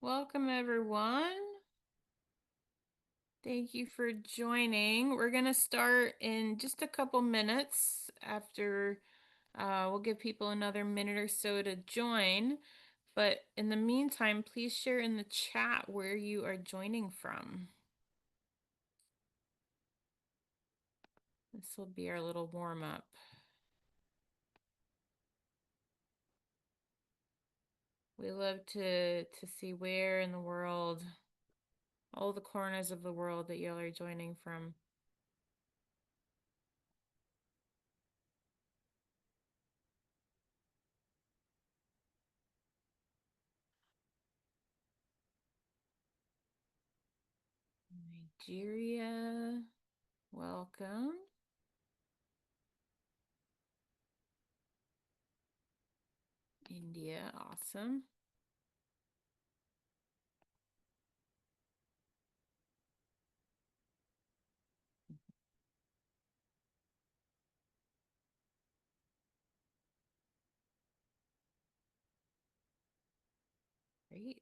Welcome, everyone. Thank you for joining. We're going to start in just a couple minutes after we'll give people another minute or so to join. But in the meantime, please share in the chat where you are joining from. This will be our little warm up. We love to see where in the world, all the corners of the world that y'all are joining from. Nigeria, welcome. India, awesome. Great.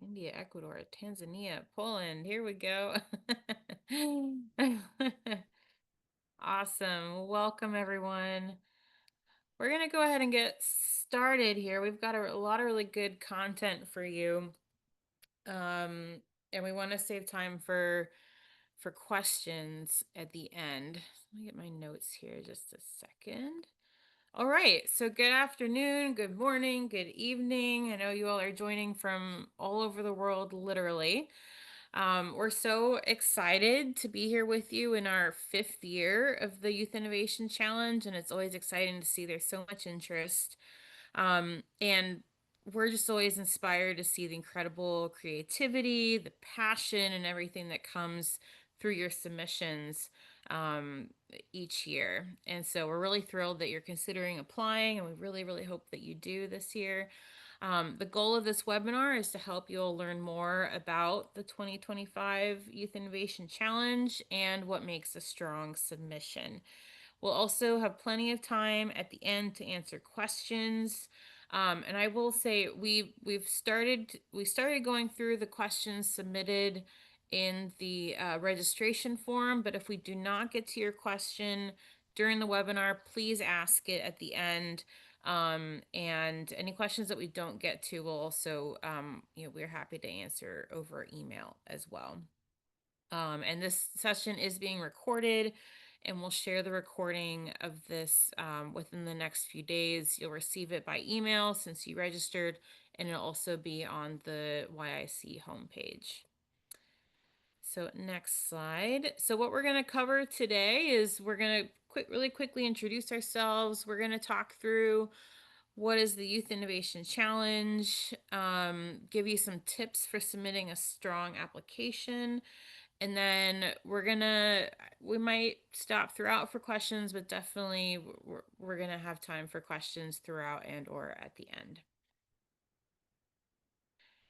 India, Ecuador, Tanzania, Poland. Here we go. Awesome. Welcome, everyone. We're going to go ahead and get started here. We've got a lot of really good content for you. And we want to save time for questions at the end. Let me get my notes here just a second. All right, so good afternoon, good morning, good evening. I know you all are joining from all over the world, literally. We're so excited to be here with you in our 5th year of the Youth Innovation Challenge, and it's always exciting to see there's so much interest. And we're just always inspired to see the incredible creativity, the passion, and everything that comes through your submissions each year. And so we're really thrilled that you're considering applying, and we really, really hope that you do this year. The goal of this webinar is to help you all learn more about the 2025 Youth Innovation Challenge and what makes a strong submission. We'll also have plenty of time at the end to answer questions. And I will say we started going through the questions submitted in the registration form, but if we do not get to your question during the webinar, please ask it at the end. And any questions that we don't get to, we'll also, we're happy to answer over email as well. And this session is being recorded, and we'll share the recording of this within the next few days. You'll receive it by email since you registered, and it'll also be on the YIC homepage. So next slide. So what we're going to cover today is we're going to really quickly introduce ourselves. We're going to talk through what is the Youth Innovation Challenge, give you some tips for submitting a strong application, and then we might stop throughout for questions, but definitely we're gonna have time for questions throughout and or at the end.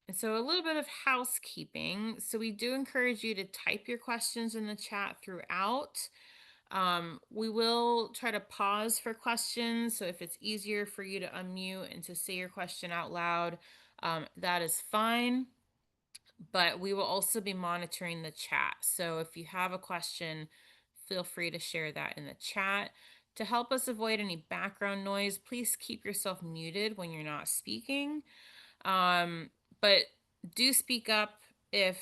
And so a little bit of housekeeping. So we do encourage you to type your questions in the chat throughout. We will try to pause for questions. So if it's easier for you to unmute and to say your question out loud, that is fine. But we will also be monitoring the chat. So if you have a question, feel free to share that in the chat. To help us avoid any background noise, please keep yourself muted when you're not speaking. But do speak up if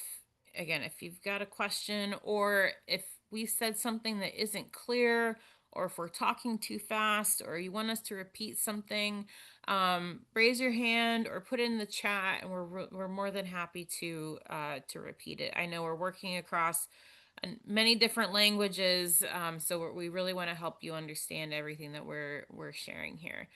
you've got a question, or if we said something that isn't clear, or if we're talking too fast, or you want us to repeat something, raise your hand or put it in the chat, and we're more than happy to repeat it. I know we're working across many different languages, so we really want to help you understand everything that we're sharing here.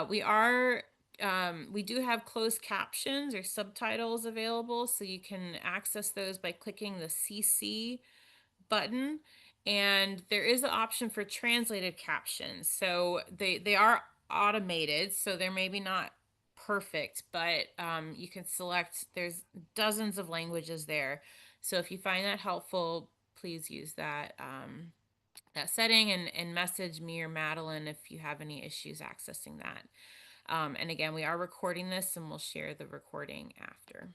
We do have closed captions or subtitles available, so you can access those by clicking the CC button. And there is an option for translated captions. So they are automated, so they're maybe not perfect, but you can select, there's dozens of languages there. So if you find that helpful, please use that setting, and message me or Madeline if you have any issues accessing that. And again, we are recording this and we'll share the recording after.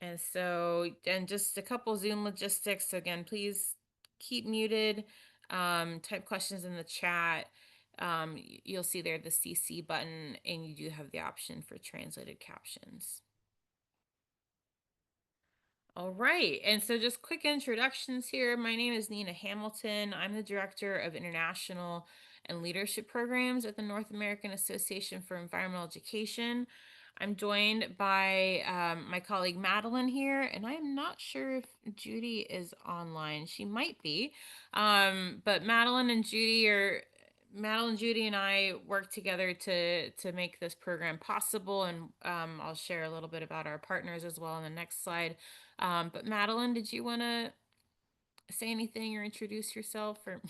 And just a couple Zoom logistics. So again, please keep muted, type questions in the chat. You'll see there the CC button, and you do have the option for translated captions. All right, and so just quick introductions here. My name is Nina Hamilton. I'm the Director of International and Leadership Programs at the North American Association for Environmental Education. I'm joined by my colleague Madeline here, and I'm not sure if Judy is online. She might be, but Madeline, Judy, and I work together to make this program possible, and I'll share a little bit about our partners as well on the next slide. But Madeline, did you want to say anything or introduce yourself? Or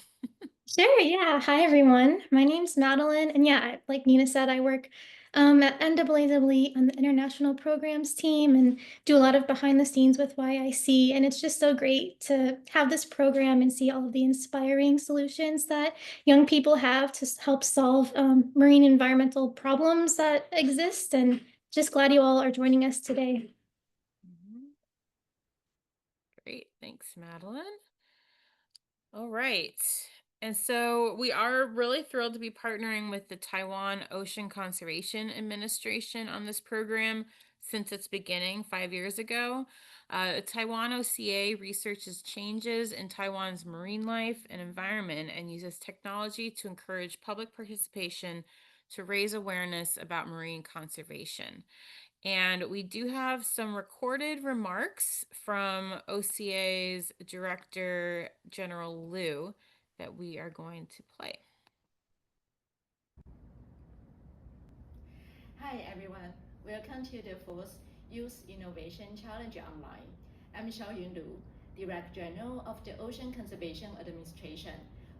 Sure, yeah. Hi, everyone. My name's Madeline, and yeah, like Nina said, I work at NAAEE on the international programs team and do a lot of behind the scenes with YIC. And it's just so great to have this program and see all of the inspiring solutions that young people have to help solve marine environmental problems that exist. And just glad you all are joining us today. Great, thanks, Madeline. All right. And so we are really thrilled to be partnering with the Taiwan Ocean Conservation Administration on this program since its beginning 5 years ago. Taiwan OCA researches changes in Taiwan's marine life and environment and uses technology to encourage public participation to raise awareness about marine conservation. And we do have some recorded remarks from OCA's Director General Liu that we are going to play. Hi everyone, welcome to the fourth Youth Innovation Challenge Online. I'm Xiaoyun Lu, Director General of the Ocean Conservation Administration,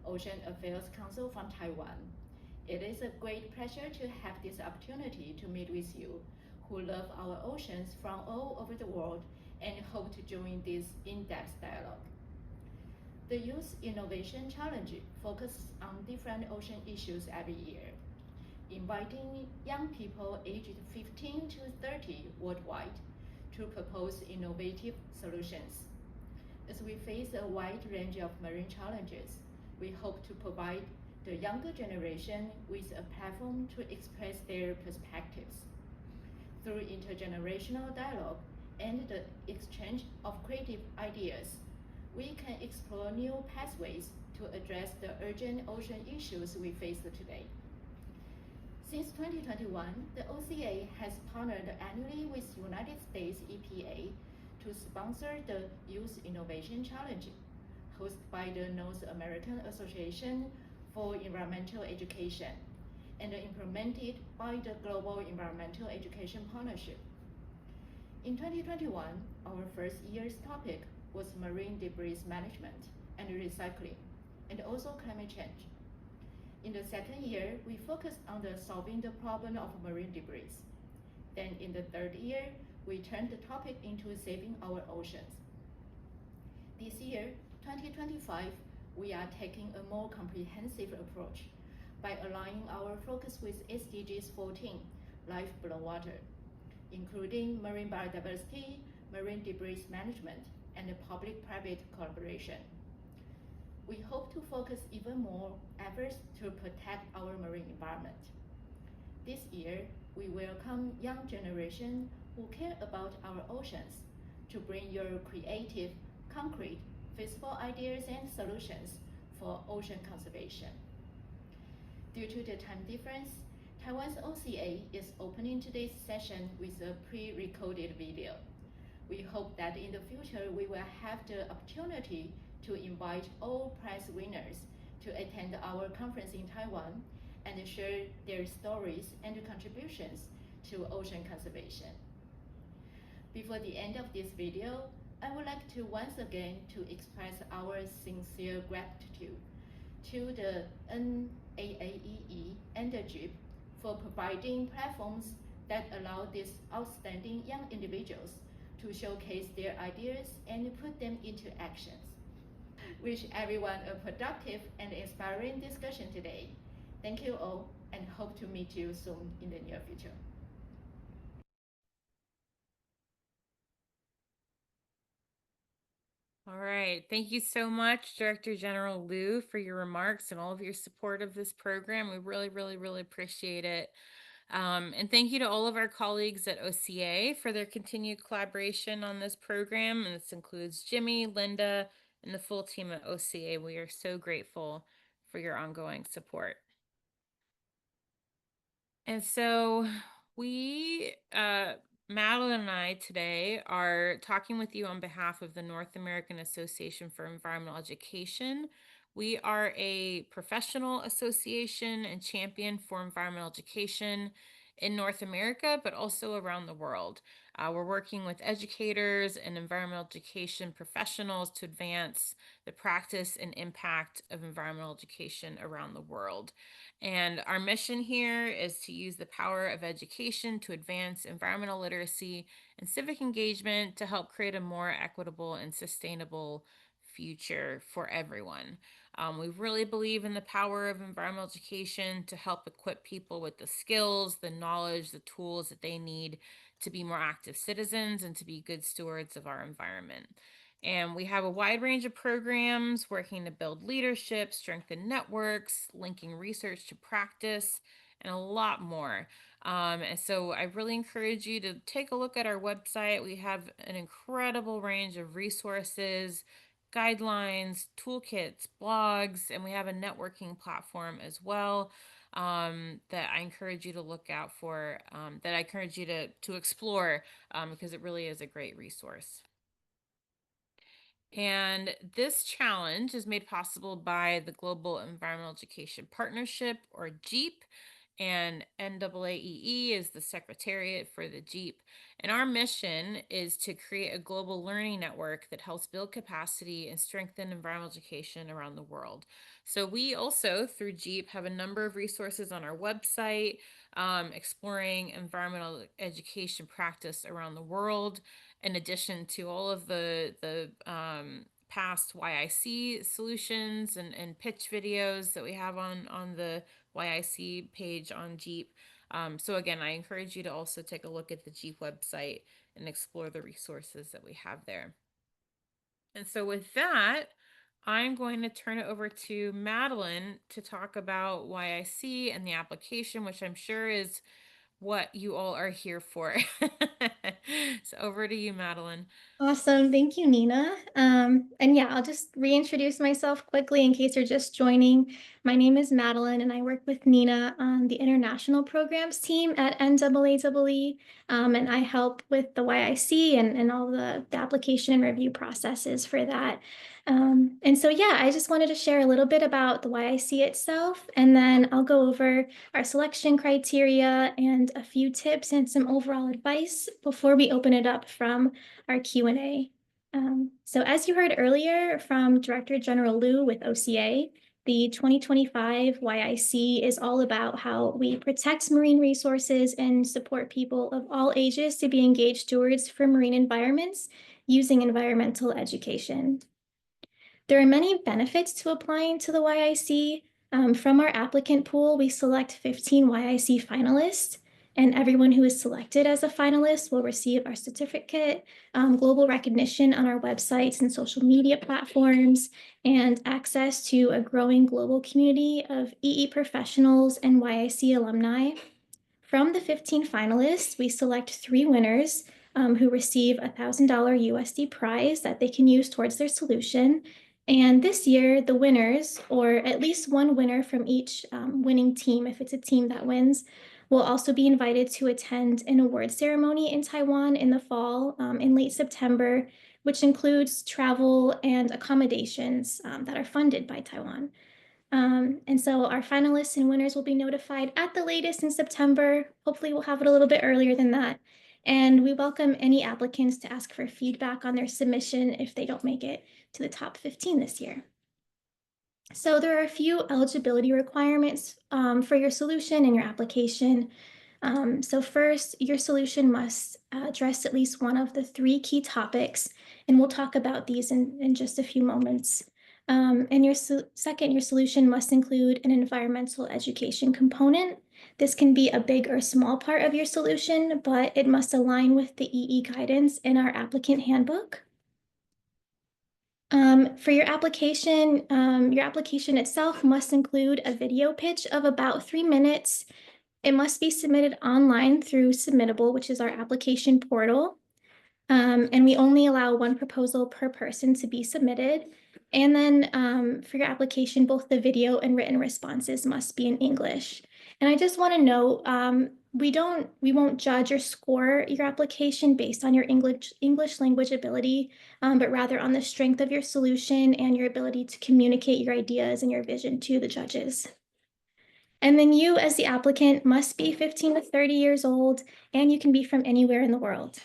Ocean Affairs Council from Taiwan. It is a great pleasure to have this opportunity to meet with you, who love our oceans from all over the world and hope to join this in-depth dialogue. The Youth Innovation Challenge focuses on different ocean issues every year, inviting young people aged 15 to 30 worldwide to propose innovative solutions. As we face a wide range of marine challenges, we hope to provide the younger generation with a platform to express their perspectives. Through intergenerational dialogue and the exchange of creative ideas, we can explore new pathways to address the urgent ocean issues we face today. Since 2021, the OCA has partnered annually with United States EPA to sponsor the Youth Innovation Challenge, hosted by the North American Association for Environmental Education and implemented by the Global Environmental Education Partnership. In 2021, our first year's topic was marine debris management and recycling, and also climate change. In the second year, we focused on solving the problem of marine debris. Then in the third year, we turned the topic into saving our oceans. This year, 2025, we are taking a more comprehensive approach by aligning our focus with SDGs 14, Life Below Water, including marine biodiversity, marine debris management, and public-private collaboration. We hope to focus even more efforts to protect our marine environment. This year, we welcome young generation who care about our oceans to bring your creative, concrete, feasible ideas and solutions for ocean conservation. Due to the time difference, Taiwan's OCA is opening today's session with a pre-recorded video. We hope that in the future we will have the opportunity to invite all prize winners to attend our conference in Taiwan and share their stories and contributions to ocean conservation. Before the end of this video, I would like to once again to express our sincere gratitude to the NAAEE and GEEP for providing platforms that allow these outstanding young individuals to showcase their ideas and put them into actions. Wish everyone a productive and inspiring discussion today. Thank you all, and hope to meet you soon in the near future. All right. Thank you so much, Director General Liu, for your remarks and all of your support of this program. We really, really, really appreciate it. And thank you to all of our colleagues at OCA for their continued collaboration on this program. And this includes Jimmy, Linda, and the full team at OCA. We are so grateful for your ongoing support. And so Madeline and I today are talking with you on behalf of the North American Association for Environmental Education. We are a professional association and champion for environmental education in North America, but also around the world. We're working with educators and environmental education professionals to advance the practice and impact of environmental education around the world. And our mission here is to use the power of education to advance environmental literacy and civic engagement to help create a more equitable and sustainable future for everyone. We really believe in the power of environmental education to help equip people with the skills, the knowledge, the tools that they need to be more active citizens and to be good stewards of our environment. And we have a wide range of programs working to build leadership, strengthen networks, linking research to practice, and a lot more. And so I really encourage you to take a look at our website. We have an incredible range of resources, guidelines, toolkits, blogs, and we have a networking platform as well that I encourage you to look out for, that I encourage you to explore because it really is a great resource. And this challenge is made possible by the Global Environmental Education Partnership, or GEEP, and NAAEE is the secretariat for the GEEP. And our mission is to create a global learning network that helps build capacity and strengthen environmental education around the world. So we also, through GEEP, have a number of resources on our website exploring environmental education practice around the world, in addition to all of the past YIC solutions and pitch videos that we have on the YIC page on GEEP. So again, I encourage you to also take a look at the GEEP website and explore the resources that we have there. And so with that, I'm going to turn it over to Madeline to talk about YIC and the application, which I'm sure is what you all are here for. So over to you, Madeline. Awesome. Thank you, Nina. And yeah, I'll just reintroduce myself quickly in case you're just joining. My name is Madeline, and I work with Nina on the international programs team at NAAEE. And I help with the YIC and all the application and review processes for that. And so, yeah, I just wanted to share a little bit about the YIC itself, and then I'll go over our selection criteria and a few tips and some overall advice before we open it up from our Q&A. So as you heard earlier from Director General Liu with OCA, the 2025 YIC is all about how we protect marine resources and support people of all ages to be engaged stewards for marine environments using environmental education. There are many benefits to applying to the YIC. From our applicant pool, we select 15 YIC finalists, and everyone who is selected as a finalist will receive our certificate, global recognition on our websites and social media platforms, and access to a growing global community of EE professionals and YIC alumni. From the 15 finalists, we select 3 winners who receive a $1,000 USD prize that they can use towards their solution. And this year, the winners, or at least one winner from each winning team, if it's a team that wins, will also be invited to attend an award ceremony in Taiwan in the fall, in late September, which includes travel and accommodations that are funded by Taiwan. And so our finalists and winners will be notified at the latest in September. Hopefully we'll have it a little bit earlier than that. And we welcome any applicants to ask for feedback on their submission if they don't make it to the top 15 this year. So there are a few eligibility requirements for your solution and your application. So first, your solution must address at least one of the 3 key topics, and we'll talk about these in just a few moments. And your solution must include an environmental education component. This can be a big or small part of your solution, but it must align with the EE guidance in our applicant handbook. For your application itself must include a video pitch of about 3 minutes. It must be submitted online through Submittable, which is our application portal. And we only allow one proposal per person to be submitted. And then for your application, both the video and written responses must be in English. And I just want to note, we won't judge or score your application based on your English language ability, but rather on the strength of your solution and your ability to communicate your ideas and your vision to the judges. And then you, as the applicant, must be 15 to 30 years old, and you can be from anywhere in the world.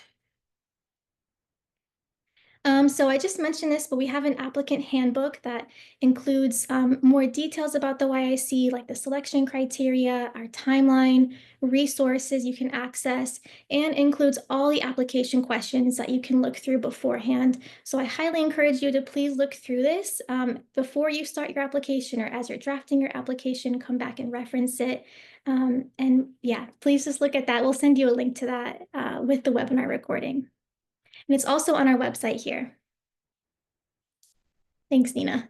So I just mentioned this, but we have an applicant handbook that includes more details about the YIC, like the selection criteria, our timeline, resources you can access, and includes all the application questions that you can look through beforehand. So I highly encourage you to please look through this before you start your application, or as you're drafting your application, come back and reference it. And yeah, please just look at that. We'll send you a link to that with the webinar recording. And it's also on our website here. Thanks, Nina.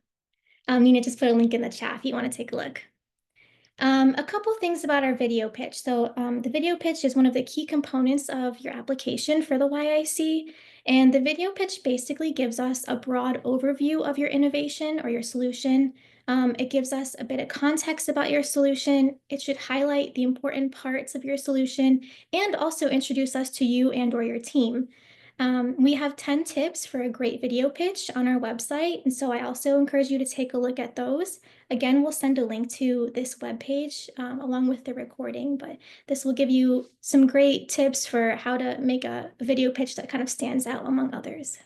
Nina just put a link in the chat if you want to take a look. A couple things about our video pitch. So the video pitch is one of the key components of your application for the YIC. And the video pitch basically gives us a broad overview of your innovation or your solution. It gives us a bit of context about your solution. It should highlight the important parts of your solution and also introduce us to you and or your team. We have 10 tips for a great video pitch on our website, and so I also encourage you to take a look at those. Again, we'll send a link to this webpage along with the recording, but this will give you some great tips for how to make a video pitch that kind of stands out among others.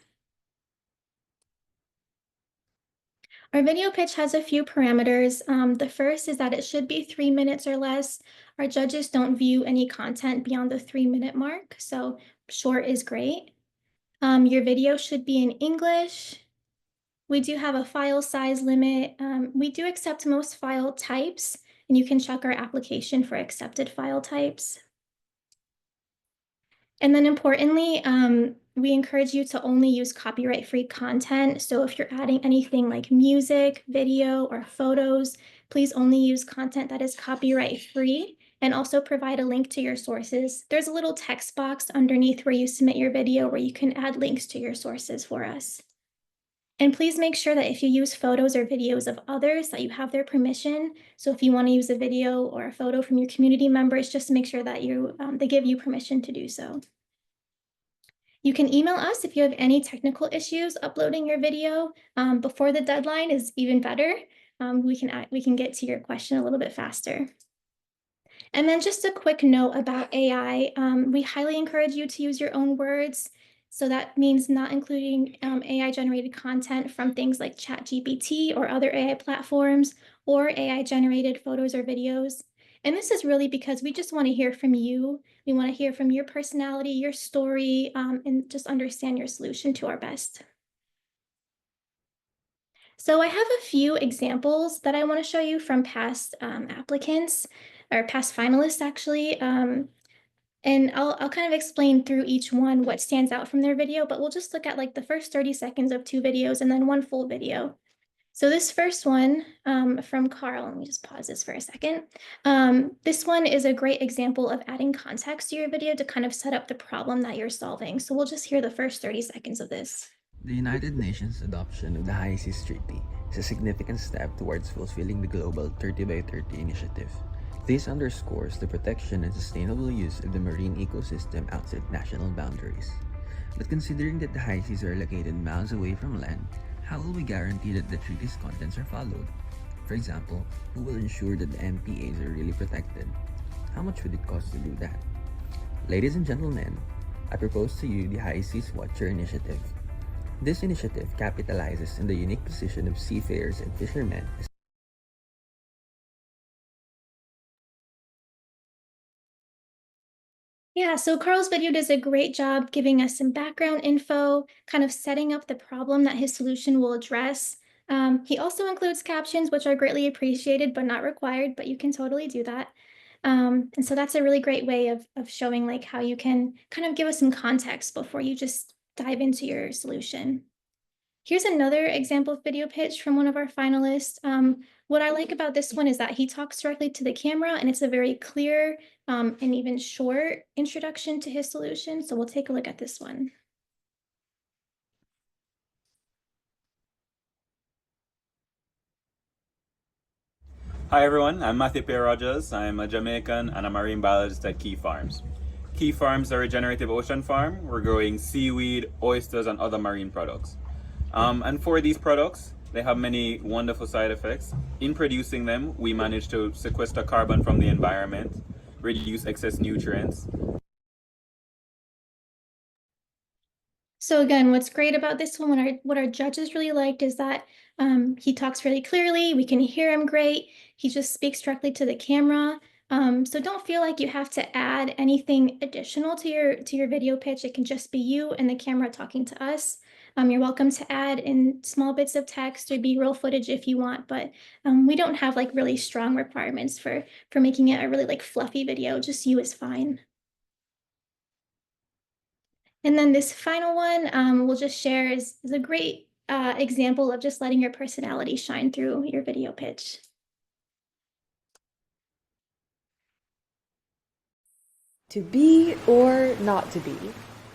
Our video pitch has a few parameters. The first is that it should be 3 minutes or less. Our judges don't view any content beyond the 3-minute mark, so short is great. Your video should be in English. We do have a file size limit. We do accept most file types, and you can check our application for accepted file types. And then importantly, we encourage you to only use copyright-free content. So if you're adding anything like music, video, or photos, please only use content that is copyright-free, and also provide a link to your sources. There's a little text box underneath where you submit your video where you can add links to your sources for us. And please make sure that if you use photos or videos of others, that you have their permission. So if you want to use a video or a photo from your community members, just make sure that they give you permission to do so. You can email us if you have any technical issues uploading your video. Before the deadline is even better. We can get to your question a little bit faster. And then just a quick note about AI. We highly encourage you to use your own words. So that means not including AI-generated content from things like ChatGPT or other AI platforms, or AI-generated photos or videos. And this is really because we just want to hear from you. We want to hear from your personality, your story, and just understand your solution to our best. So I have a few examples that I want to show you from past applicants, or past finalists actually. And I'll kind of explain through each one what stands out from their video, but we'll just look at like the first 30 seconds of 2 videos and then one full video. So this first one from Carl, let me just pause this for a second. This one is a great example of adding context to your video to kind of set up the problem that you're solving. So we'll just hear the first 30 seconds of this. The United Nations adoption of the High Seas Treaty is a significant step towards fulfilling the global 30 by 30 initiative. This underscores the protection and sustainable use of the marine ecosystem outside national boundaries. But considering that the high seas are located miles away from land, how will we guarantee that the treaty's contents are followed? For example, who will ensure that the MPAs are really protected? How much would it cost to do that? Ladies and gentlemen, I propose to you the High Seas Watcher Initiative. This initiative capitalizes on the unique position of seafarers and fishermen. Yeah, so Carl's video does a great job giving us some background info, kind of setting up the problem that his solution will address. He also includes captions, which are greatly appreciated, but not required, but you can totally do that. And so that's a really great way of showing like how you can kind of give us some context before you just dive into your solution. Here's another example video pitch from one of our finalists. What I like about this one is that he talks directly to the camera and it's a very clear and even short introduction to his solution. So we'll take a look at this one. Hi everyone, I'm Matthew P. Rogers. I'm a Jamaican and a marine biologist at Key Farms. Key Farms are a regenerative ocean farm. We're growing seaweed, oysters, and other marine products. And for these products, they have many wonderful side effects. In producing them, we manage to sequester carbon from the environment, reduce excess nutrients. So again, what's great about this one, what our judges really liked is that he talks really clearly. We can hear him great. He just speaks directly to the camera. So don't feel like you have to add anything additional to your video pitch. It can just be you and the camera talking to us. You're welcome to add in small bits of text or B-roll footage if you want, but we don't have like really strong requirements for making it a really like fluffy video. Just you is fine. And then this final one we'll just share is a great example of just letting your personality shine through your video pitch. To be or not to be?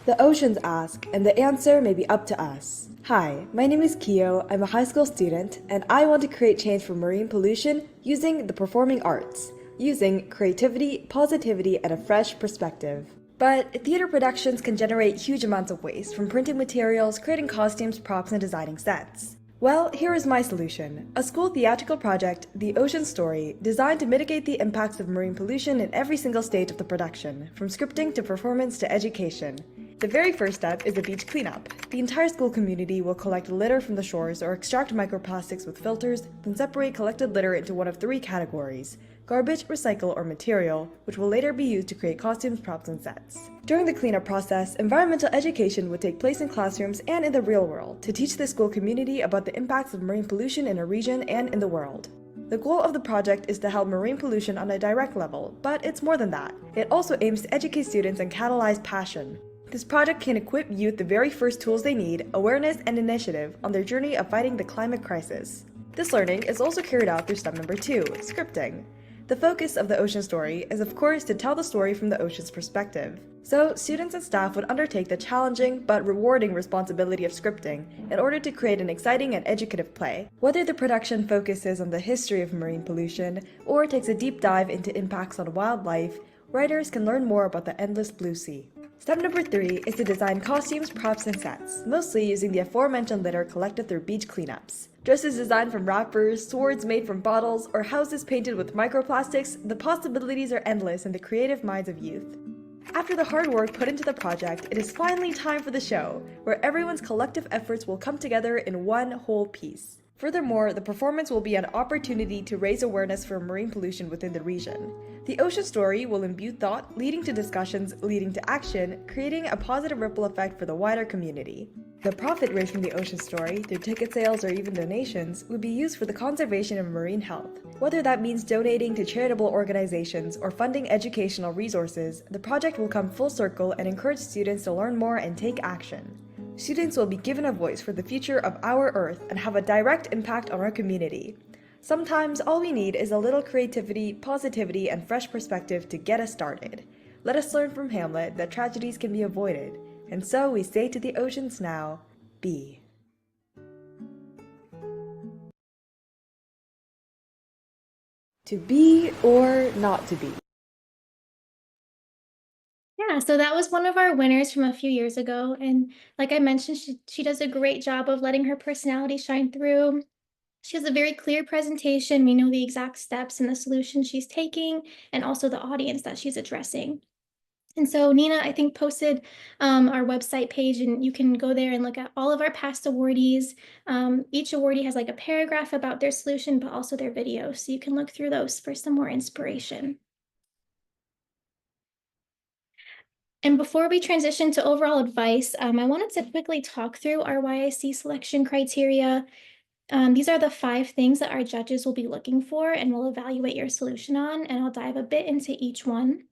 The oceans ask, and the answer may be up to us. Hi, my name is Kyo, I'm a high school student, and I want to create change for marine pollution using the performing arts, using creativity, positivity, and a fresh perspective. But theater productions can generate huge amounts of waste, from printing materials, creating costumes, props, and designing sets. Well, here is my solution. A school theatrical project, The Ocean Story, designed to mitigate the impacts of marine pollution in every single stage of the production, from scripting to performance to education. The very first step is a beach cleanup. The entire school community will collect litter from the shores or extract microplastics with filters, then separate collected litter into one of three categories: garbage, recycle, or material, which will later be used to create costumes, props, and sets. During the cleanup process, environmental education would take place in classrooms and in the real world to teach the school community about the impacts of marine pollution in a region and in the world. The goal of the project is to help marine pollution on a direct level, but it's more than that. It also aims to educate students and catalyze passion. This project can equip youth the very first tools they need, awareness and initiative, on their journey of fighting the climate crisis. This learning is also carried out through step number 2, scripting. The focus of the ocean story is, of course, to tell the story from the ocean's perspective. So, students and staff would undertake the challenging but rewarding responsibility of scripting in order to create an exciting and educative play. Whether the production focuses on the history of marine pollution or takes a deep dive into impacts on wildlife, writers can learn more about the endless blue sea. Step number 3 is to design costumes, props, and sets, mostly using the aforementioned litter collected through beach cleanups. Dresses designed from wrappers, swords made from bottles, or houses painted with microplastics, the possibilities are endless in the creative minds of youth. After the hard work put into the project, it is finally time for the show, where everyone's collective efforts will come together in one whole piece. Furthermore, the performance will be an opportunity to raise awareness for marine pollution within the region. The ocean story will imbue thought, leading to discussions, leading to action, creating a positive ripple effect for the wider community. The profit raised from the ocean story, through ticket sales or even donations, would be used for the conservation of marine health. Whether that means donating to charitable organizations or funding educational resources, the project will come full circle and encourage students to learn more and take action. Students will be given a voice for the future of our Earth and have a direct impact on our community. Sometimes all we need is a little creativity, positivity, and fresh perspective to get us started. Let us learn from Hamlet that tragedies can be avoided, and so we say to the oceans now, be. To be or not to be? Yeah, so that was one of our winners from a few years ago. And like I mentioned, she does a great job of letting her personality shine through. She has a very clear presentation. We know the exact steps and the solutions she's taking, and also the audience that she's addressing. And so Nina, I think, posted our website page, and you can go there and look at all of our past awardees. Each awardee has like a paragraph about their solution, but also their video. So you can look through those for some more inspiration. And before we transition to overall advice, I wanted to quickly talk through our YIC selection criteria. These are the 5 things that our judges will be looking for and will evaluate your solution on, and I'll dive a bit into each one.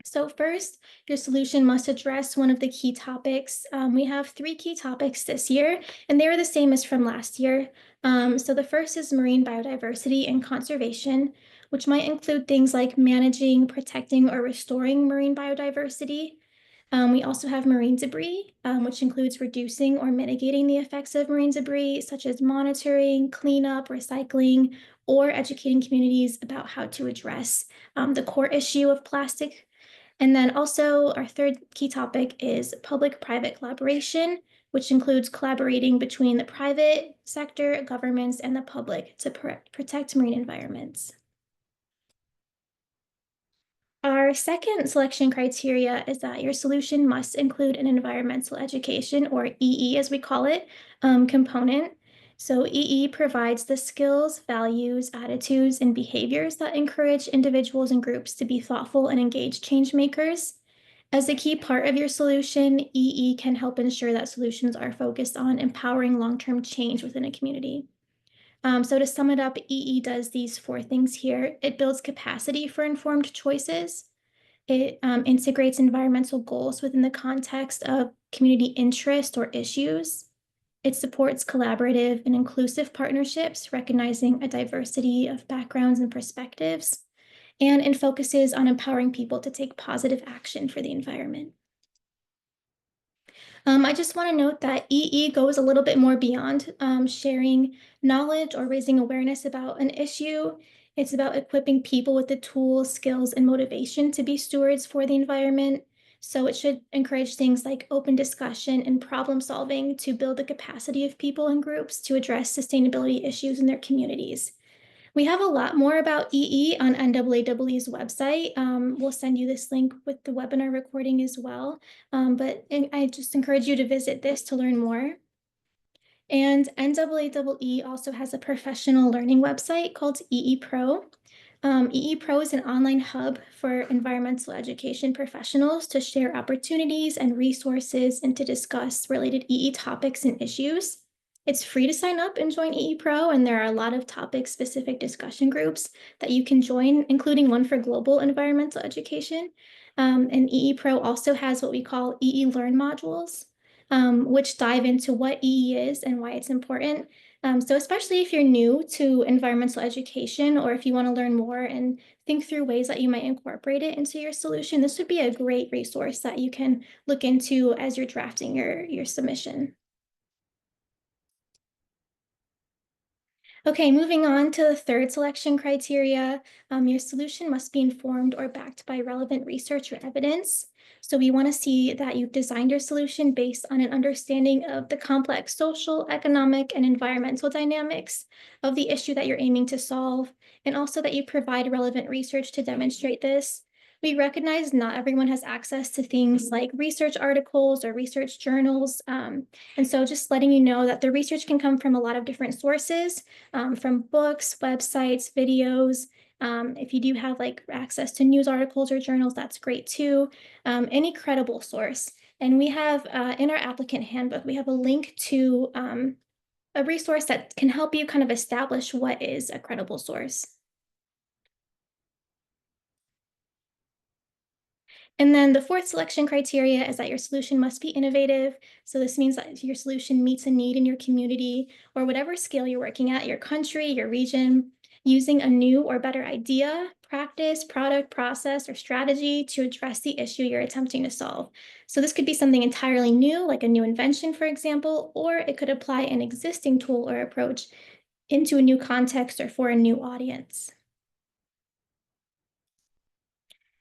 So first, your solution must address one of the key topics. We have 3 key topics this year, and they were the same as from last year. So the first is marine biodiversity and conservation, which might include things like managing, protecting, or restoring marine biodiversity. We also have marine debris, which includes reducing or mitigating the effects of marine debris, such as monitoring, cleanup, recycling, or educating communities about how to address the core issue of plastic. And then also our third key topic is public-private collaboration, which includes collaborating between the private sector, governments, and the public to protect marine environments. Our second selection criteria is that your solution must include an environmental education, or EE as we call it, component. So EE provides the skills, values, attitudes, and behaviors that encourage individuals and groups to be thoughtful and engaged change makers. As a key part of your solution, EE can help ensure that solutions are focused on empowering long-term change within a community. So to sum it up, EE does these 4 things here. It builds capacity for informed choices. It integrates environmental goals within the context of community interest or issues. It supports collaborative and inclusive partnerships, recognizing a diversity of backgrounds and perspectives. And it focuses on empowering people to take positive action for the environment. I just want to note that EE goes a little bit more beyond sharing knowledge or raising awareness about an issue. It's about equipping people with the tools, skills, and motivation to be stewards for the environment. So it should encourage things like open discussion and problem solving to build the capacity of people and groups to address sustainability issues in their communities. We have a lot more about EE on NAAE's website. We'll send you this link with the webinar recording as well. But I just encourage you to visit this to learn more. And NAAEE also has a professional learning website called EE Pro. EE Pro is an online hub for environmental education professionals to share opportunities and resources and to discuss related EE topics and issues. It's free to sign up and join EE Pro, and there are a lot of topic-specific discussion groups that you can join, including one for global environmental education. And EE Pro also has what we call EE Learn modules, which dive into what EE is and why it's important. So especially if you're new to environmental education, or if you want to learn more and think through ways that you might incorporate it into your solution, this would be a great resource that you can look into as you're drafting your submission. Okay, moving on to the third selection criteria, your solution must be informed or backed by relevant research or evidence. So we want to see that you've designed your solution based on an understanding of the complex social, economic, and environmental dynamics of the issue that you're aiming to solve, and also that you provide relevant research to demonstrate this. We recognize not everyone has access to things like research articles or research journals. And so just letting you know that the research can come from a lot of different sources, from books, websites, videos. If you do have like access to news articles or journals, that's great too. Any credible source. And we have in our applicant handbook, we have a link to a resource that can help you kind of establish what is a credible source. And then the fourth selection criteria is that your solution must be innovative. So this means that your solution meets a need in your community or whatever scale you're working at, your country, your region, using a new or better idea, practice, product, process, or strategy to address the issue you're attempting to solve. So this could be something entirely new, like a new invention, for example, or it could apply an existing tool or approach into a new context or for a new audience.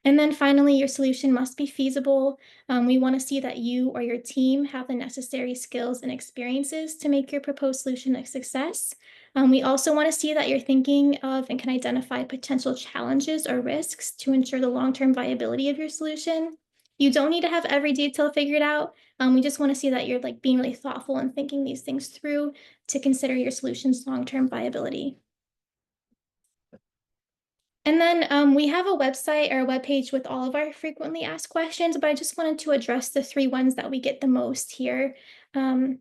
And then finally, your solution must be feasible. We want to see that you or your team have the necessary skills and experiences to make your proposed solution a success. We also want to see that you're thinking of and can identify potential challenges or risks to ensure the long-term viability of your solution. You don't need to have every detail figured out. We just want to see that you're like being really thoughtful and thinking these things through to consider your solution's long-term viability. And then we have a website or a webpage with all of our frequently asked questions, but I just wanted to address the 3 ones that we get the most here. And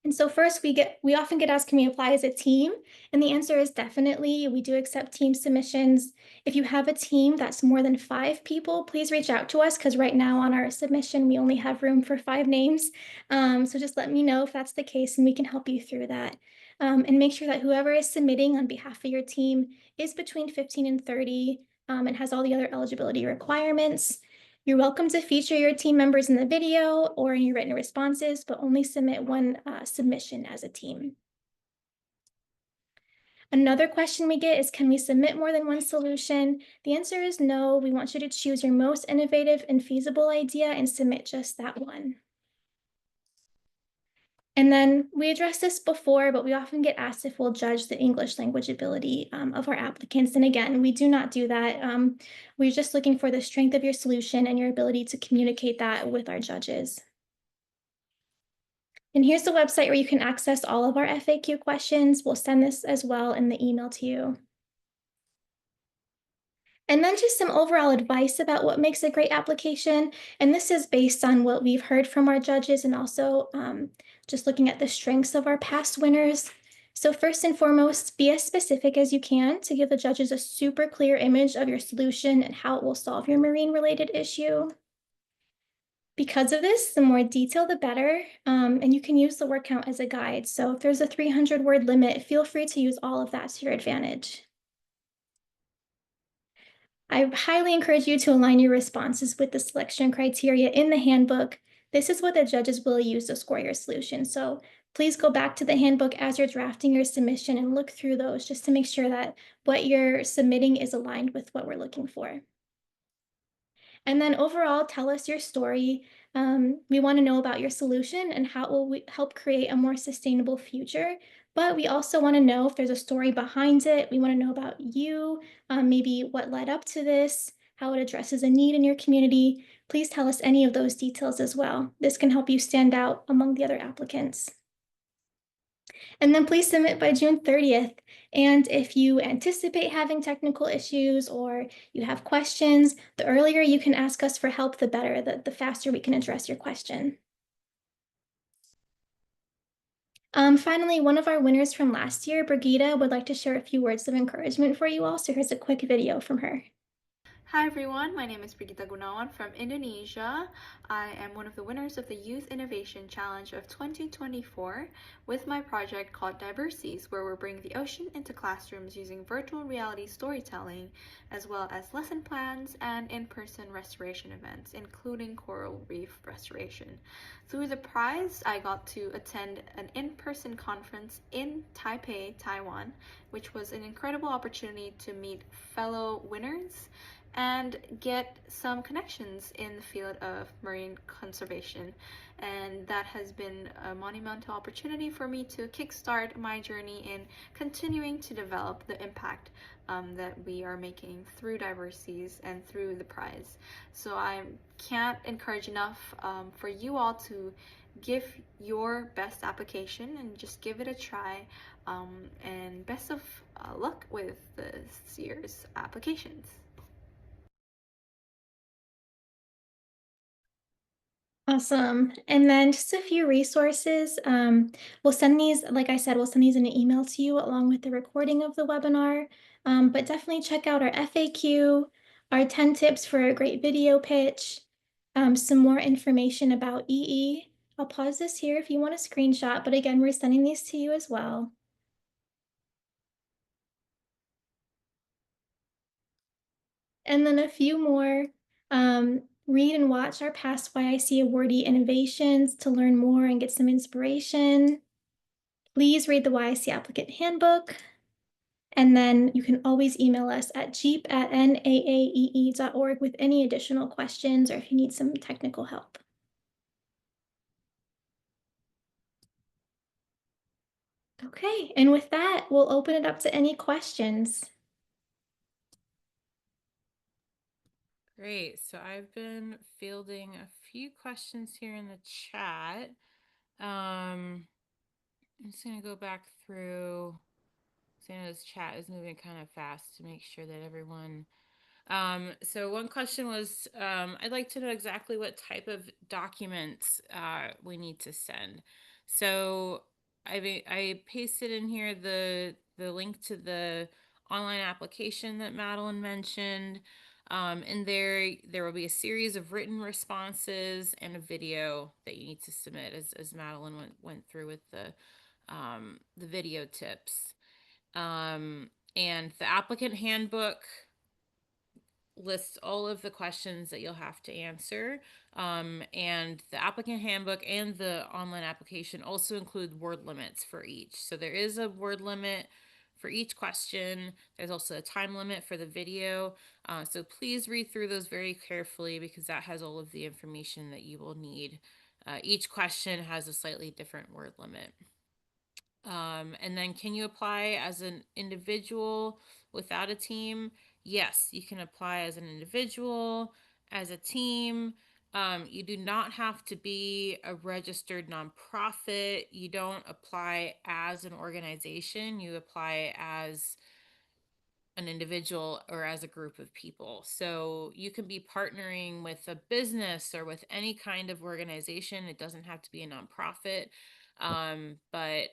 And so first we often get asked, can we apply as a team? And the answer is definitely. We do accept team submissions. If you have a team that's more than 5 people, please reach out to us because right now on our submission, we only have room for 5 names. So just let me know if that's the case and we can help you through that. And make sure that whoever is submitting on behalf of your team is between 15 and 30 and has all the other eligibility requirements. You're welcome to feature your team members in the video or in your written responses, but only submit one submission as a team. Another question we get is, can we submit more than one solution? The answer is no. We want you to choose your most innovative and feasible idea and submit just that one. And then we addressed this before, but we often get asked if we'll judge the English language ability of our applicants. And again, we do not do that. We're just looking for the strength of your solution and your ability to communicate that with our judges. And here's the website where you can access all of our FAQ questions. We'll send this as well in the email to you. And then just some overall advice about what makes a great application. And this is based on what we've heard from our judges and also just looking at the strengths of our past winners. So first and foremost, be as specific as you can to give the judges a super clear image of your solution and how it will solve your marine-related issue. Because of this, the more detail, the better, and you can use the word count as a guide. So if there's a 300-word limit, feel free to use all of that to your advantage. I highly encourage you to align your responses with the selection criteria in the handbook. This is what the judges will use to score your solution. So please go back to the handbook as you're drafting your submission and look through those just to make sure that what you're submitting is aligned with what we're looking for. And then overall, tell us your story. We want to know about your solution and how it will help create a more sustainable future. But we also want to know if there's a story behind it. We want to know about you, maybe what led up to this, how it addresses a need in your community. Please tell us any of those details as well. This can help you stand out among the other applicants. And then please submit by June 30th. And if you anticipate having technical issues or you have questions, the earlier you can ask us for help, the better, the faster we can address your question. Finally, one of our winners from last year, Brigida, would like to share a few words of encouragement for you all. So here's a quick video from her. Hi everyone, my name is Brigida Gunawan from Indonesia. I am one of the winners of the Youth Innovation Challenge of 2024 with my project called Diversities, where we're bringing the ocean into classrooms using virtual reality storytelling, as well as lesson plans and in-person restoration events, including coral reef restoration. Through the prize, I got to attend an in-person conference in Taipei, Taiwan, which was an incredible opportunity to meet fellow winners and get some connections in the field of marine conservation. And that has been a monumental opportunity for me to kickstart my journey in continuing to develop the impact that we are making through diversities and through the prize. So I can't encourage enough for you all to give your best application and just give it a try. And best of luck with this year's applications. Awesome. And then just a few resources. We'll send these, like I said, we'll send these in an email to you along with the recording of the webinar. But definitely check out our FAQ, our 10 tips for a great video pitch, some more information about EE. I'll pause this here if you want a screenshot, but again, we're sending these to you as well. And then a few more. Read and watch our past YIC awardee innovations to learn more and get some inspiration. Please read the YIC applicant handbook. And then you can always email us at jeep@naaee.org with any additional questions or if you need some technical help. Okay, and with that, we'll open it up to any questions. Great. So I've been fielding a few questions here in the chat. I'm just going to go back through. So I know this chat is moving kind of fast to make sure that everyone. So one question was, I'd like to know exactly what type of documents we need to send. So I pasted in here the link to the online application that Madeline mentioned. And there will be a series of written responses and a video that you need to submit, as Madeline went through with the video tips. And the applicant handbook lists all of the questions that you'll have to answer. And the applicant handbook and the online application also include word limits for each. So there is a word limit for each question. There's also a time limit for the video. So please read through those very carefully, because that has all of the information that you will need. Each question has a slightly different word limit. And then, can you apply as an individual without a team? Yes, you can apply as an individual, as a team. You do not have to be a registered nonprofit. You don't apply as an organization. You apply as an individual or as a group of people. So you can be partnering with a business or with any kind of organization. It doesn't have to be a nonprofit. But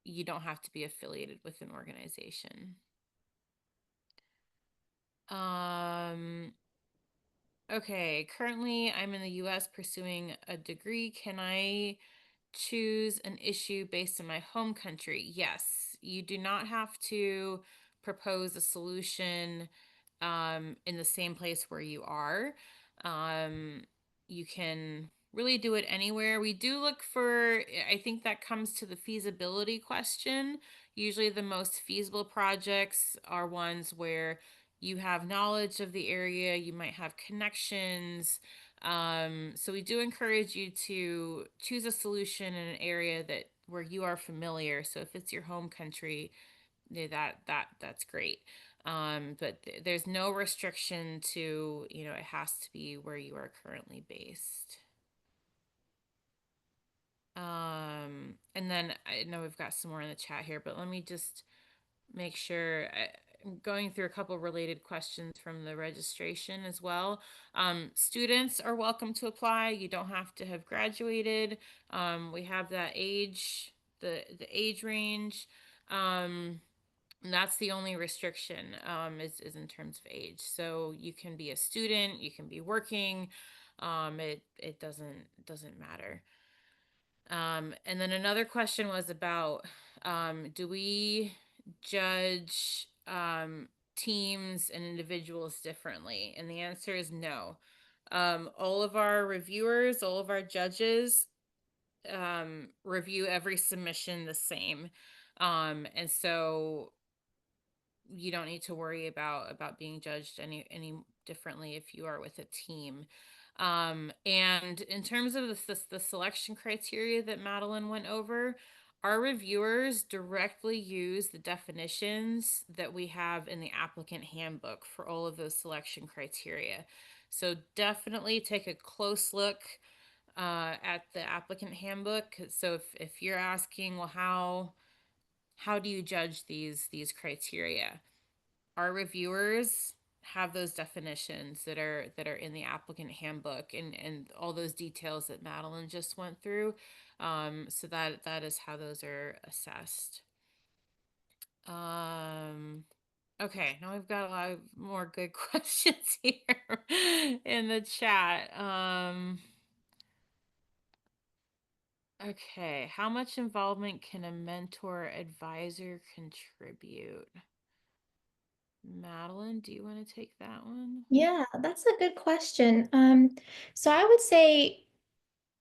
you don't have to be affiliated with an organization. Okay, currently I'm in the US pursuing a degree. Can I choose an issue based on my home country? Yes, you do not have to propose a solution in the same place where you are. You can really do it anywhere. We do look for, I think that comes to the feasibility question. Usually the most feasible projects are ones where you have knowledge of the area, you might have connections. So we do encourage you to choose a solution in an area that where you are familiar. So if it's your home country, that's great. But there's no restriction to, it has to be where you are currently based. And then I know we've got some more in the chat here, but let me just make sure. I'm going through a couple related questions from the registration as well. Students are welcome to apply. You don't have to have graduated. We have that age, the age range. And that's the only restriction, is in terms of age. So you can be a student, you can be working. It doesn't matter. And then another question was about, do we judge teams and individuals differently? And the answer is no. All of our reviewers, all of our judges review every submission the same. And so you don't need to worry about being judged any differently if you are with a team. And in terms of the selection criteria that Madeline went over, our reviewers directly use the definitions that we have in the applicant handbook for all of those selection criteria. So definitely take a close look at the applicant handbook. So if you're asking, well, how do you judge these criteria? Our reviewers have those definitions that are in the applicant handbook, and all those details that Madeline just went through. So that is how those are assessed. Okay, now we've got a lot of more good questions here in the chat. Okay, how much involvement can a mentor advisor contribute? Madeline, do you want to take that one? Yeah, that's a good question. So I would say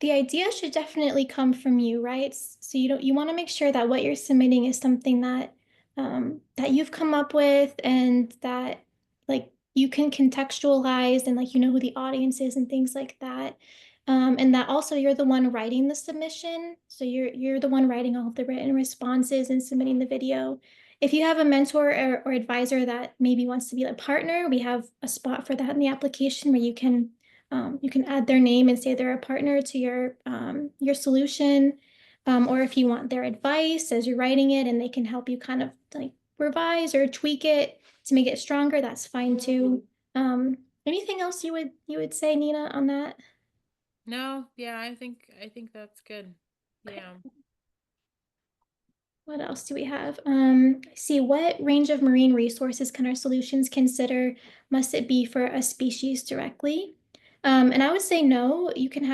the idea should definitely come from you, right? So you want to make sure that what you're submitting is something that that you've come up with, and that like you can contextualize, and like you know who the audience is and things like that. And that also you're the one writing the submission, so you're the one writing all of the written responses and submitting the video. If you have a mentor or advisor that maybe wants to be a partner, we have a spot for that in the application where you can add their name and say they're a partner to your solution. Or if you want their advice as you're writing it, and they can help you kind of like revise or tweak it to make it stronger, that's fine too. Anything else you would say, Nina, on that? No, yeah, I think that's good. Okay. Yeah. What else do we have? See, what range of marine resources can our solutions consider? Must it be for a species directly? And I would say no. You can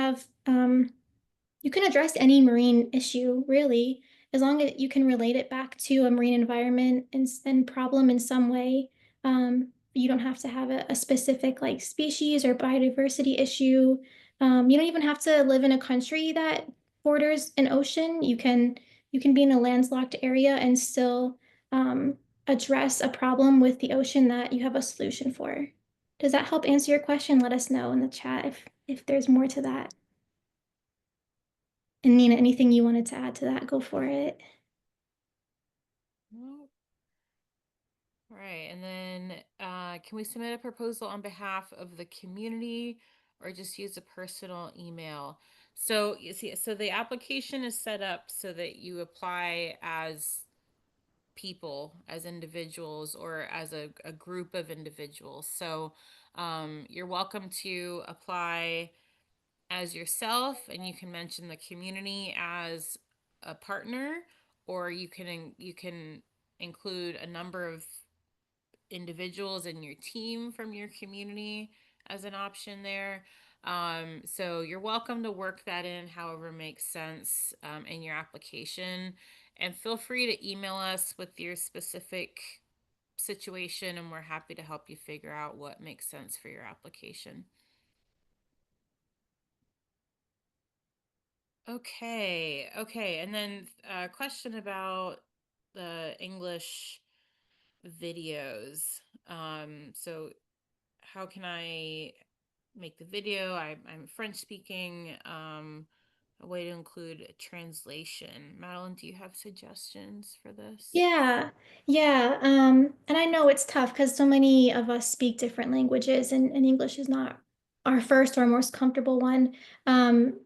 address any marine issue, really, as long as you can relate it back to a marine environment and problem in some way. You don't have to have a specific like species or biodiversity issue. You don't even have to live in a country that borders an ocean. You can be in a landlocked area and still address a problem with the ocean that you have a solution for. Does that help answer your question? Let us know in the chat if there's more to that. And Nina, anything you wanted to add to that, go for it. Nope. All right, and then can we submit a proposal on behalf of the community or just use a personal email? So you see, so the application is set up so that you apply as people, as individuals, or as a group of individuals. So you're welcome to apply as yourself, and you can mention the community as a partner, or you can include a number of individuals in your team from your community as an option there. So you're welcome to work that in however makes sense in your application. And feel free to email us with your specific situation, and we're happy to help you figure out what makes sense for your application. Okay, and then a question about the English videos. So how can I make the video? I'm French speaking. A way to include a translation. Madeline, do you have suggestions for this? Yeah. And I know it's tough because so many of us speak different languages and English is not our first or most comfortable one.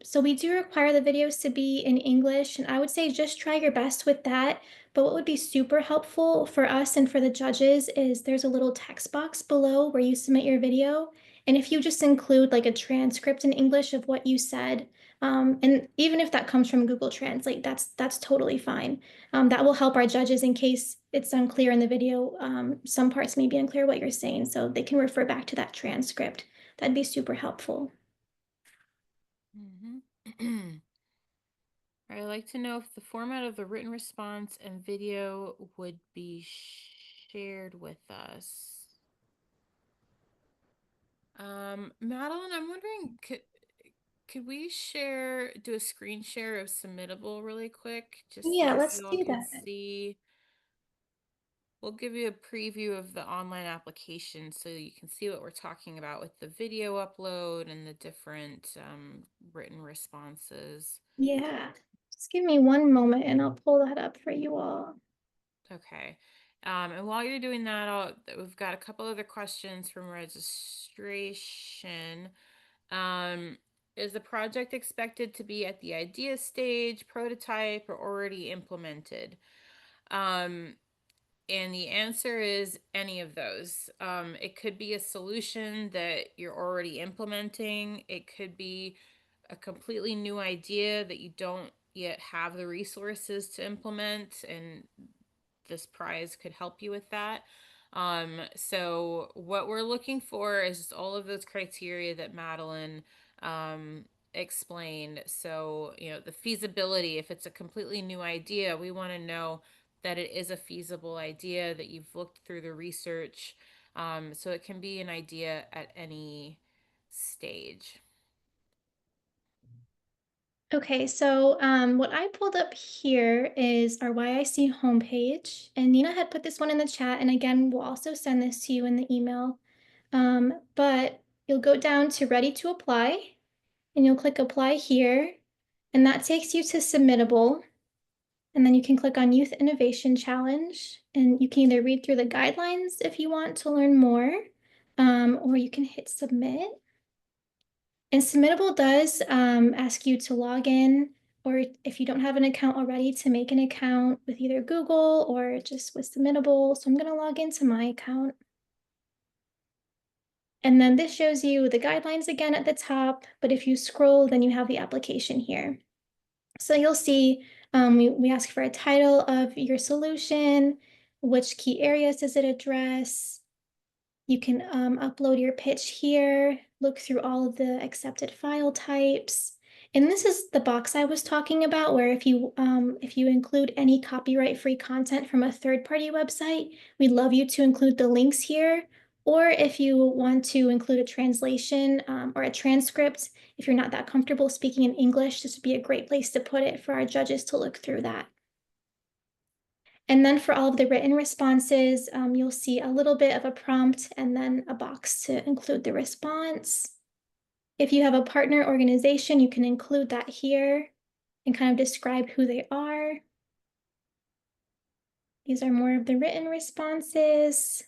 So we do require the videos to be in English, and I would say just try your best with that. But what would be super helpful for us and for the judges is there's a little text box below where you submit your video. And if you just include like a transcript in English of what you said, and even if that comes from Google Translate, that's totally fine. That will help our judges in case it's unclear in the video. Some parts may be unclear what you're saying, so they can refer back to that transcript. That'd be super helpful. I'd like to know if the format of the written response and video would be shared with us. Madeline, I'm wondering, could we do a screen share of Submittable really quick, just so Yeah, that let's you all do can that. see? We'll give you a preview of the online application so you can see what we're talking about with the video upload and the different written responses. Yeah, just give me one moment and I'll pull that up for you all. Okay. And while you're doing that, we've got a couple other questions from registration. Is the project expected to be at the idea stage, prototype, or already implemented? And the answer is any of those. It could be a solution that you're already implementing. It could be a completely new idea that you don't yet have the resources to implement, and this prize could help you with that. So what we're looking for is all of those criteria that Madeline explained. So, the feasibility, if it's a completely new idea, we want to know that it is a feasible idea, that you've looked through the research. So it can be an idea at any stage. Okay, so what I pulled up here is our YIC homepage, and Nina had put this one in the chat, and again, we'll also send this to you in the email. But you'll go down to Ready to Apply, and you'll click Apply here, and that takes you to Submittable. And then you can click on Youth Innovation Challenge, and you can either read through the guidelines if you want to learn more, or you can hit Submit. And Submittable does ask you to log in, or if you don't have an account already, to make an account with either Google or just with Submittable. So I'm going to log into my account. And then this shows you the guidelines again at the top, but if you scroll, then you have the application here. So you'll see We ask for a title of your solution, which key areas does it address. You can upload your pitch here, look through all of the accepted file types. And this is the box I was talking about, where if you include any copyright-free content from a third-party website, we'd love you to include the links here. Or if you want to include a translation or a transcript, if you're not that comfortable speaking in English, this would be a great place to put it for our judges to look through that. And then for all of the written responses, you'll see a little bit of a prompt and then a box to include the response. If you have a partner organization, you can include that here and kind of describe who they are. These are more of the written responses.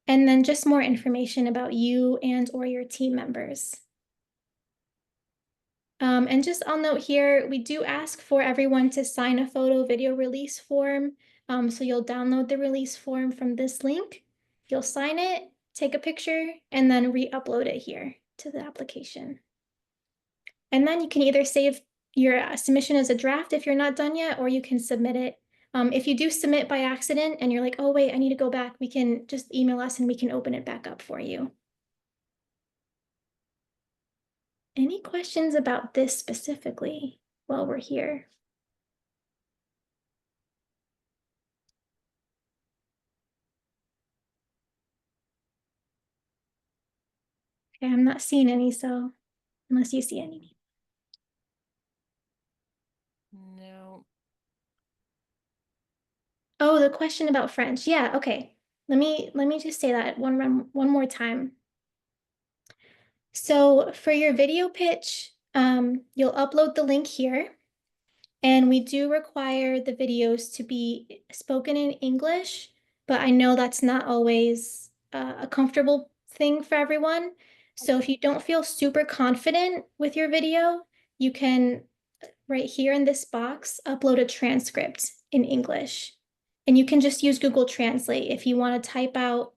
And then just more information about you and or your team members. And just I'll note here, we do ask for everyone to sign a photo video release form. So you'll download the release form from this link. You'll sign it, take a picture, and then re-upload it here to the application. And then you can either save your submission as a draft if you're not done yet, or you can submit it. If you do submit by accident and you're like, oh wait, I need to go back, we can just email us and we can open it back up for you. Any questions about this specifically while we're here? Okay, I'm not seeing any, so unless you see any. No. Oh, the question about French. Yeah, okay. Let me just say that one more time. So for your video pitch, you'll upload the link here. And we do require the videos to be spoken in English, but I know that's not always a comfortable thing for everyone. So if you don't feel super confident with your video, you can, right here in this box, upload a transcript in English. And you can just use Google Translate if you want to type out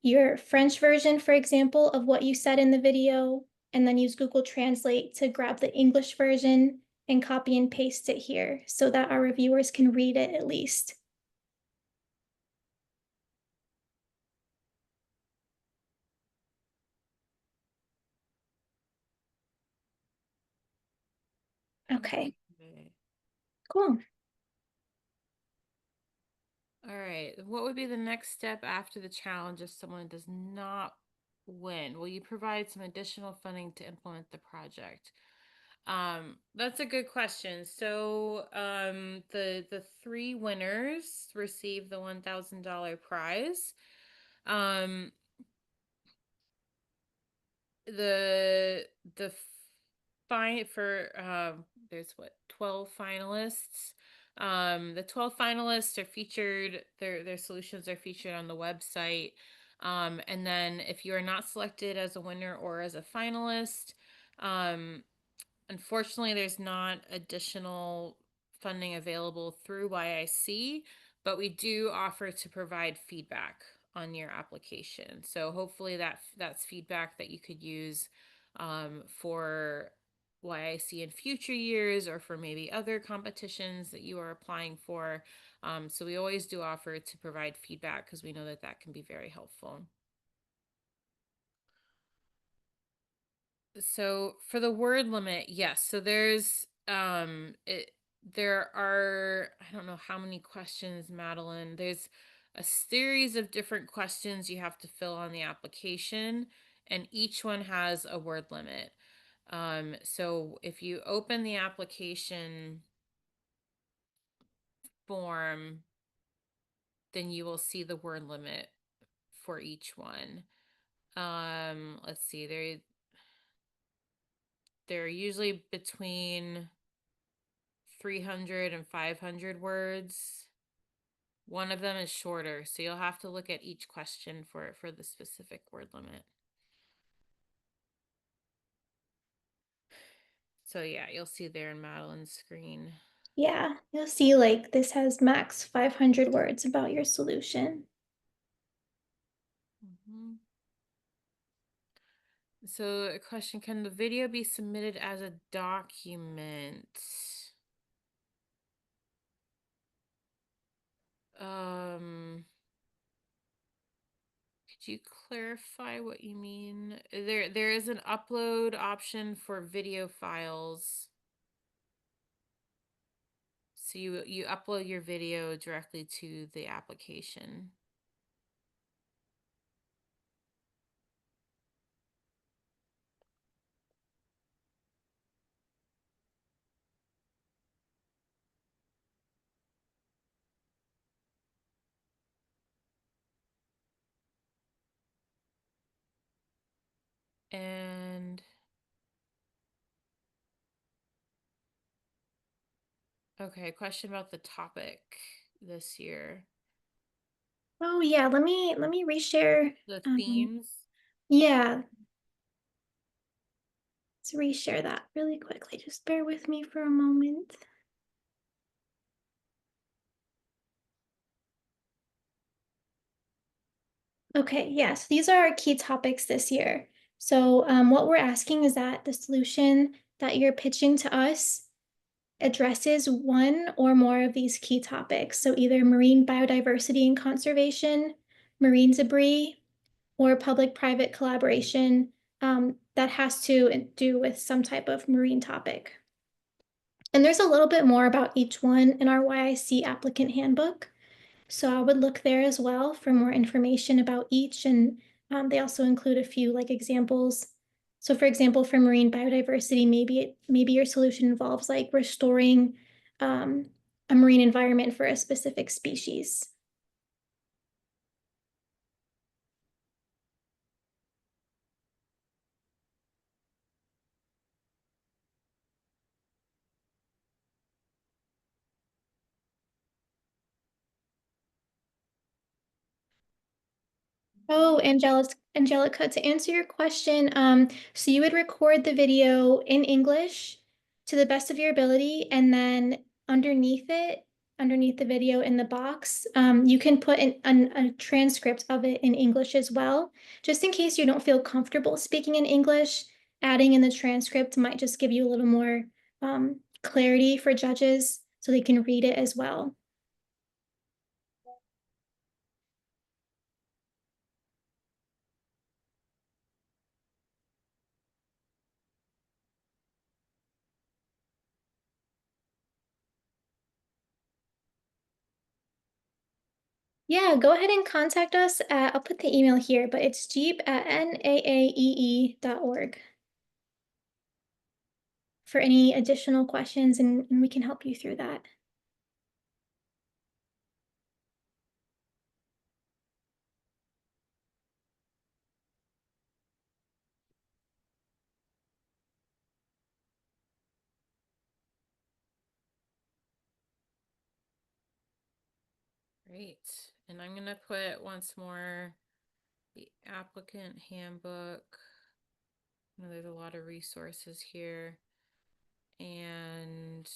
your French version, for example, of what you said in the video, and then use Google Translate to grab the English version and copy and paste it here so that our reviewers can read it at least. Okay, cool. All right. What would be the next step after the challenge if someone does not win? Will you provide some additional funding to implement the project? That's a good question. So, the three winners receive the $1,000 prize. The fine for there's what 12 finalists. The 12 finalists are featured, their solutions are featured on the website. And then if you are not selected as a winner or as a finalist, unfortunately, there's not additional funding available through YIC, but we do offer to provide feedback on your application. So hopefully that's feedback that you could use for YIC in future years or for maybe other competitions that you are applying for. So we always do offer to provide feedback because we know that that can be very helpful. So for the word limit, yes. So there are, I don't know how many questions, Madeline. There's a series of different questions you have to fill on the application, and each one has a word limit. So if you open the application form, then you will see the word limit for each one. Let's see, they're usually between 300 and 500 words. One of them is shorter, so you'll have to look at each question for the specific word limit. So yeah, you'll see there in Madeline's screen. Yeah, you'll see like this has max 500 words about your solution. So a question, can the video be submitted as a document? Could you clarify what you mean? There is an upload option for video files. So you upload your video directly to the application. And okay, question about the topic this year. Oh yeah, let me reshare. The themes. Yeah. Let's reshare that really quickly. Just bear with me for a moment. Okay, yes, these are our key topics this year. So what we're asking is that the solution that you're pitching to us addresses one or more of these key topics. So either marine biodiversity and conservation, marine debris, or public-private collaboration that has to do with some type of marine topic. And there's a little bit more about each one in our YIC applicant handbook. So I would look there as well for more information about each. And they also include a few like examples. So for example, for marine biodiversity, maybe your solution involves like restoring a marine environment for a specific species. Oh, Angelica, to answer your question, so you would record the video in English to the best of your ability, and then underneath the video in the box, you can put a transcript of it in English as well. Just in case you don't feel comfortable speaking in English, adding in the transcript might just give you a little more clarity for judges so they can read it as well. Yeah, go ahead and contact us. I'll put the email here, but it's jeep@naaee.org for any additional questions, and we can help you through that. Great. And I'm gonna put once more the applicant handbook. I know there's a lot of resources here. And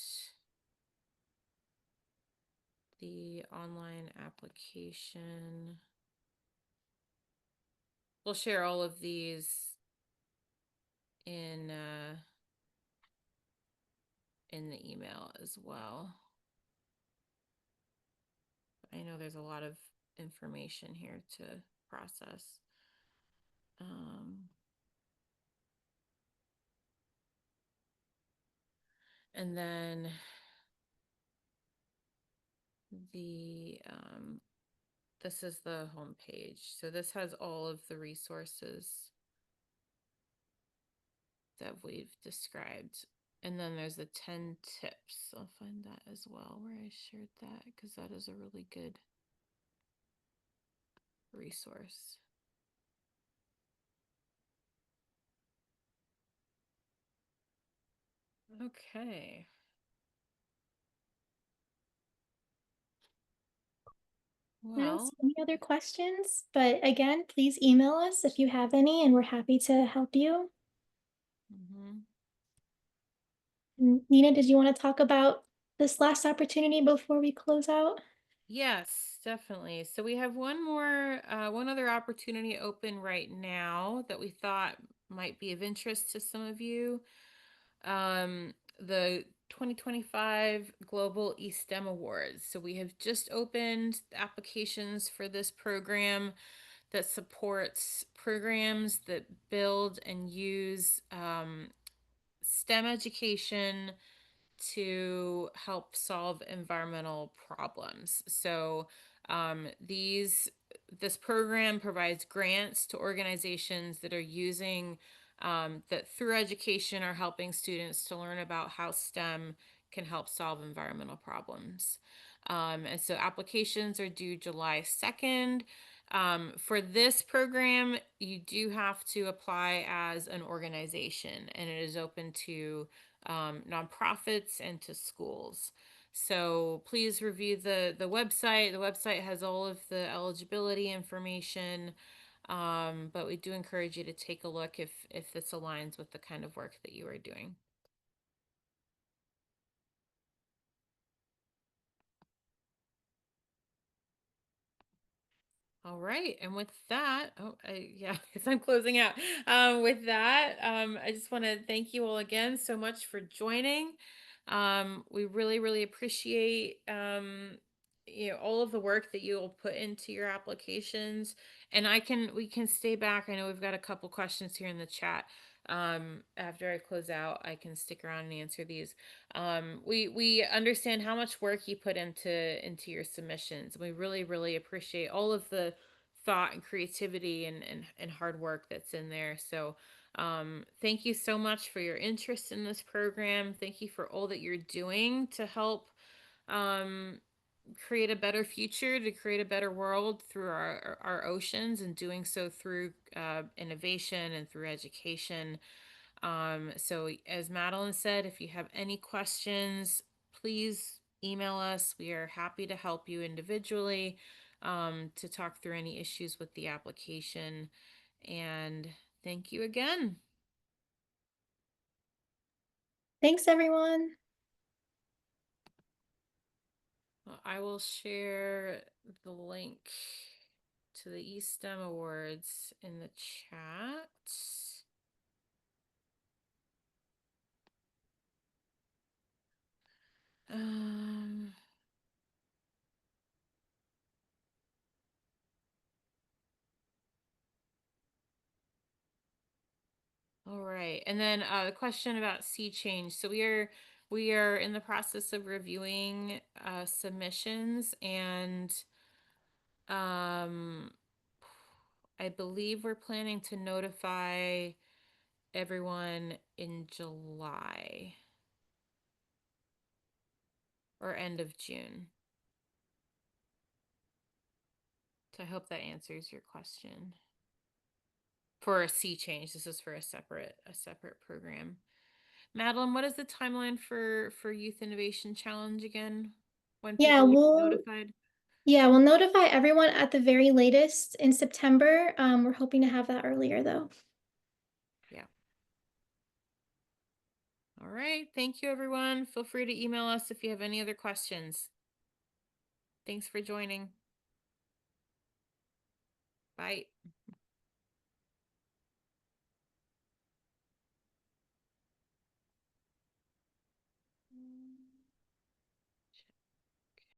the online application. We'll share all of these in the email as well. I know there's a lot of information here to process. And then this is the home page. So this has all of the resources that we've described. And then there's the 10 tips. I'll find that as well where I shared that because that is a really good resource. Okay. I don't Well, see any other questions, but again, please email us if you have any, and we're happy to help you. Nina, did you want to talk about this last opportunity before we close out? yes, definitely. So we have one other opportunity open right now that we thought might be of interest to some of you. The 2025 Global eSTEM Awards. So we have just opened the applications for this program that supports programs that build and use STEM education to help solve environmental problems. So this program provides grants to organizations that are using that through education are helping students to learn about how STEM can help solve environmental problems. And so applications are due July 2nd. For this program, you do have to apply as an organization, and it is open to nonprofits and to schools. So please review the website. The website has all of the eligibility information, but we do encourage you to take a look if this aligns with the kind of work that you are doing. All right, and with that, yeah, because I'm closing out. With that, I just want to thank you all again so much for joining. We really, really appreciate all of the work that you will put into your applications. And we can stay back. I know we've got a couple questions here in the chat. After I close out, I can stick around and answer these. We understand how much work you put into your submissions. We really, really appreciate all of the thought and creativity and hard work that's in there. So thank you so much for your interest in this program. Thank you for all that you're doing to help create a better future, to create a better world through our oceans, and doing so through innovation and through education. So as Madeline said, if you have any questions, please email us. We are happy to help you individually to talk through any issues with the application. And thank you again. Thanks, everyone. Well, I will share the link to the eSTEM Awards in the chat. All right, and then the question about sea change. So we are in the process of reviewing submissions, and I believe we're planning to notify everyone in July or end of June. So I hope that answers your question. For a sea change, this is for a separate program. Madeline, what is the timeline for Youth Innovation Challenge again? When Yeah, people will be notified? we'll notify everyone at the very latest in September. We're hoping to have that earlier though. Yeah. All right. Thank you, everyone. Feel free to email us if you have any other questions. Thanks for joining. Bye.